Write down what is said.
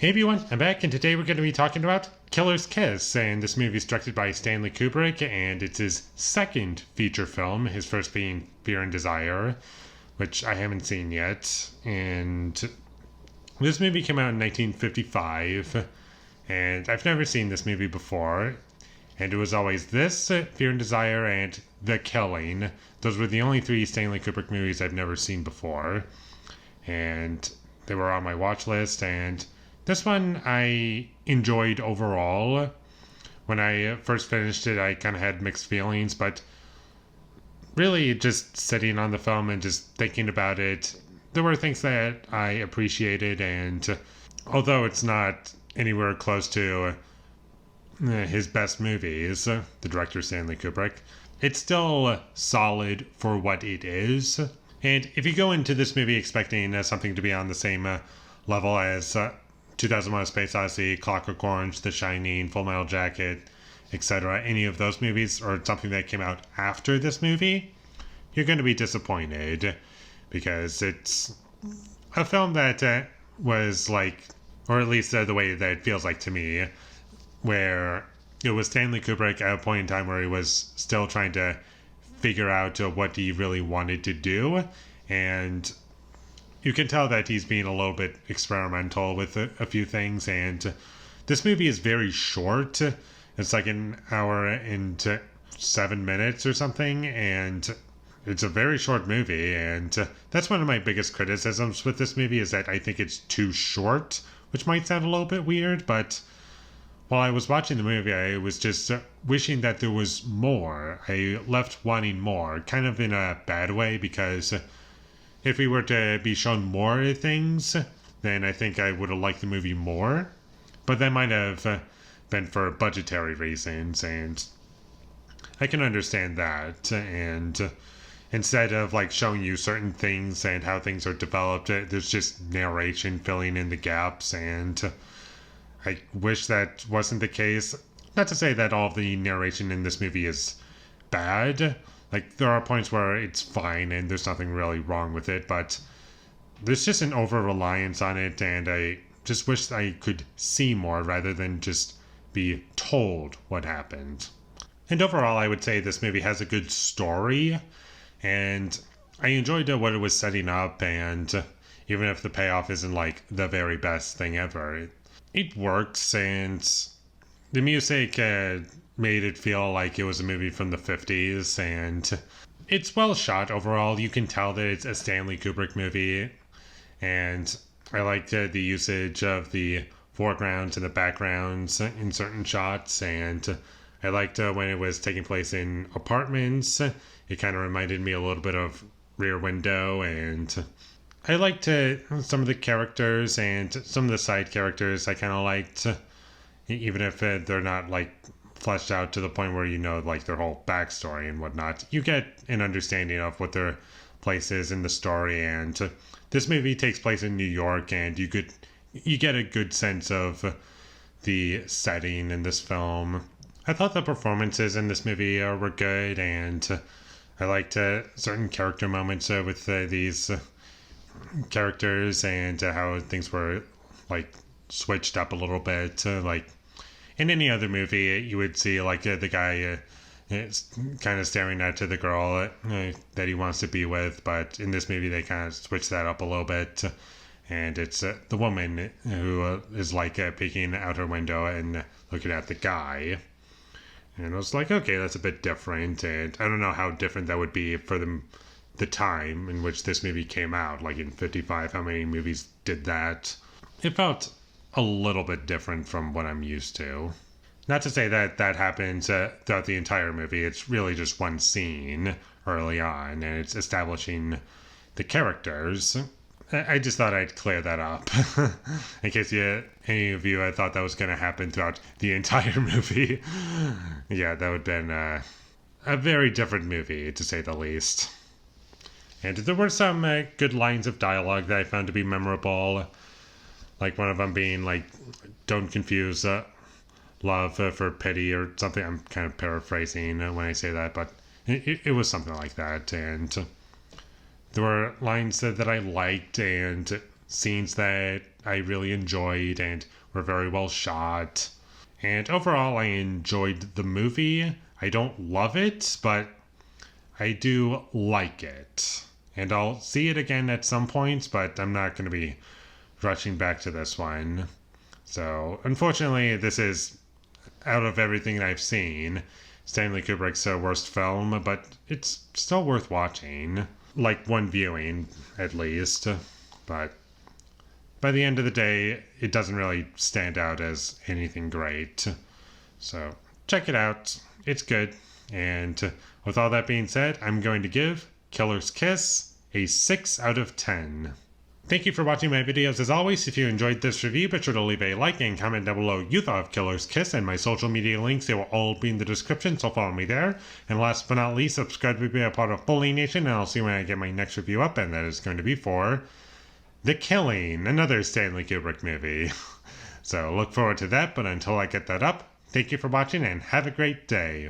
Hey everyone, I'm back, and today we're going to be talking about Killer's Kiss, and this movie is directed by Stanley Kubrick, and it's his second feature film, his first being Fear and Desire, which I haven't seen yet, and this movie came out in 1955, and I've never seen this movie before, and it was always this, Fear and Desire, and The Killing. Those were the only three Stanley Kubrick movies I've never seen before, and they were on my watch list, and this one I enjoyed overall. When I first finished it, I kind of had mixed feelings, but really just sitting on the film and just thinking about it, there were things that I appreciated, and although it's not anywhere close to his best movies, the director Stanley Kubrick, it's still solid for what it is. And if you go into this movie expecting something to be on the same level as 2001: A Space Odyssey, Clockwork Orange, The Shining, Full Metal Jacket, etc., any of those movies, or something that came out after this movie, you're going to be disappointed, because it's a film that was like, or at least the way that it feels like to me, where it was Stanley Kubrick at a point in time where he was still trying to figure out what he really wanted to do, and you can tell that he's being a little bit experimental with a few things, and this movie is very short. It's like an hour and 7 minutes or something, and it's a very short movie, and that's one of my biggest criticisms with this movie, is that I think it's too short, which might sound a little bit weird, but while I was watching the movie, I was just wishing that there was more. I left wanting more, kind of in a bad way, because if we were to be shown more things, then I think I would have liked the movie more. But that might have been for budgetary reasons, and I can understand that. And instead of like showing you certain things and how things are developed, there's just narration filling in the gaps, and I wish that wasn't the case. Not to say that all of the narration in this movie is bad. Like, there are points where it's fine and there's nothing really wrong with it, but there's just an over-reliance on it, and I just wish I could see more rather than just be told what happened. And overall, I would say this movie has a good story, and I enjoyed what it was setting up, and even if the payoff isn't like the very best thing ever, it works, and the music made it feel like it was a movie from the 50s, and it's well shot overall. You can tell that it's a Stanley Kubrick movie, and I liked the usage of the foregrounds and the backgrounds in certain shots, and I liked when it was taking place in apartments. It kind of reminded me a little bit of Rear Window, and I liked some of the characters, and some of the side characters I kind of liked, even if they're not like fleshed out to the point where you know like their whole backstory and whatnot. You get an understanding of what their place is in the story, and this movie takes place in New York, and you get a good sense of the setting in this film. I thought the performances in this movie were good, and I liked certain character moments with these characters, and how things were like switched up a little bit. Like in any other movie, you would see like the guy kind of staring at the girl that he wants to be with, but in this movie they kind of switch that up a little bit, and it's the woman who is like peeking out her window and looking at the guy. And I was like, okay, that's a bit different, and I don't know how different that would be for the time in which this movie came out, like in 55, how many movies did that? It felt a little bit different from what I'm used to. Not to say that that happens throughout the entire movie. It's really just one scene early on, and it's establishing the characters. I just thought I'd clear that up in case any of you had thought that was going to happen throughout the entire movie. Yeah, that would have been a very different movie, to say the least. And there were some good lines of dialogue that I found to be memorable. Like one of them being like, don't confuse love for pity or something. I'm kind of paraphrasing when I say that, but it was something like that. And there were lines that I liked, and scenes that I really enjoyed and were very well shot. And overall, I enjoyed the movie. I don't love it, but I do like it. And I'll see it again at some point, but I'm not going to be rushing back to this one. So, unfortunately, this is, out of everything I've seen, Stanley Kubrick's worst film, but it's still worth watching. Like one viewing, at least. But by the end of the day, it doesn't really stand out as anything great. So, check it out. It's good. And with all that being said, I'm going to give Killer's Kiss a 6 out of 10. Thank you for watching my videos as always. If you enjoyed this review, be sure to leave a like and comment down below you thought of Killer's Kiss, and my social media links, they will all be in the description, so follow me there. And last but not least, subscribe to be a part of Foley Nation, and I'll see you when I get my next review up, and that is going to be for The Killing, another Stanley Kubrick movie. So look forward to that, but until I get that up, thank you for watching and have a great day.